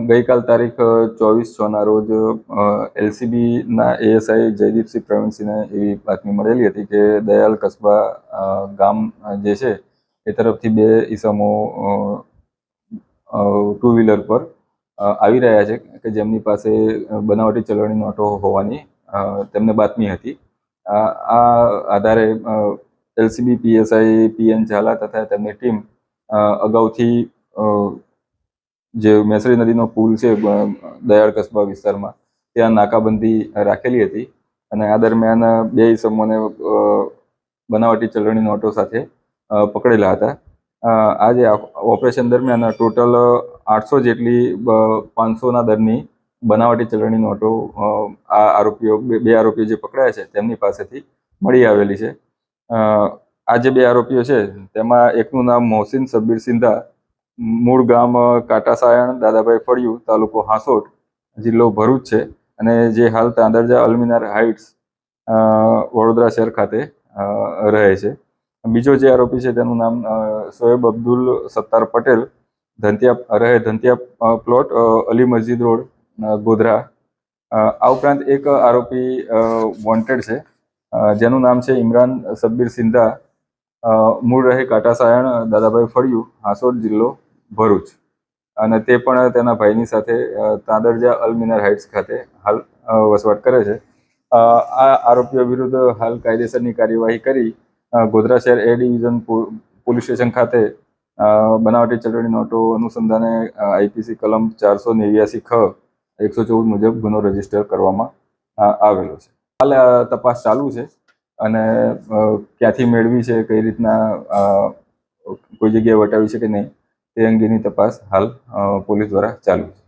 ગઈકાલ તારીખ 24/6 રોજ એલસીબીના એએસઆઈ જયદીપસિંહ પ્રવીણસિંહને એવી બાતમી મળેલી હતી કે દયાલ કસ્બા ગામ જે છે એ તરફથી બે ઈસમો ટુ વ્હીલર પર આવી રહ્યા છે કે જેમની પાસે બનાવટી ચલણી નોટો હોવાની તેમને બાતમી હતી. આ આધારે એલસીબી પીએસઆઈ પીએન ઝાલા તથા તેમની ટીમ અગાઉથી જે મેસરી નદીનો પુલ છે દયાળ કસ્બા વિસ્તારમાં ત્યાં નાકાબંધી રાખેલી હતી અને આ દરમિયાન બે ઈસમોને બનાવટી ચલણી નોટો સાથે પકડેલા હતા. આ જે ઓપરેશન દરમિયાન ટોટલ 800 જેટલી 500ના દરની બનાવટી ચલણી નોટો બે આરોપીઓ જે પકડાયા છે તેમની પાસેથી મળી આવેલી છે. આ જે બે આરોપીઓ છે તેમાં એકનું નામ મોહસિન સબ્બીર સિંધા, મૂળ ગામ કાટાસાયણ, દાદાભાઈ ફળિયું, તાલુકો હાંસોટ, જિલ્લો ભરૂચ છે અને જે હાલ તાંદરજા અલમિનાર હાઇટ્સ વડોદરા શહેર ખાતે રહે છે. બીજો જે આરોપી છે તેનું નામ શોએબ અબ્દુલ સત્તાર પટેલ, ધંતિયા પ્લોટ, અલી મસ્જિદ રોડ, ગોધરા. આ ઉપરાંત એક આરોપી વોન્ટેડ છે જેનું નામ છે ઇમરાન સબ્બીર સિંધા, મૂળ રહે કાટાસાયણ, દાદાભાઈ ફળિયું, હાંસોટ, જિલ્લો ભરૂચ, અને તે પણ તેના ભાઈની સાથે તાંદરજા અલમિનાર હાઇટ્સ ખાતે હાલ વસવાટ કરે છે. આ આરોપીઓ વિરુદ્ધ હાલ કાયદેસરની કાર્યવાહી કરી ગોધરા શહેર એ ડિવિઝન પોલીસ સ્ટેશન ખાતે બનાવટી ચલણી નોટો અનુસંધાને આઈપીસી કલમ 489 ખ 114 મુજબ ગુનો રજીસ્ટર કરવામાં આવેલો છે. હાલ તપાસ ચાલુ છે અને ક્યાંથી મેળવી છે, કઈ રીતના કોઈ જગ્યાએ વટાવી છે કે નહીં તે અંગેની તપાસ હાલ પોલીસ દ્વારા ચાલુ છે.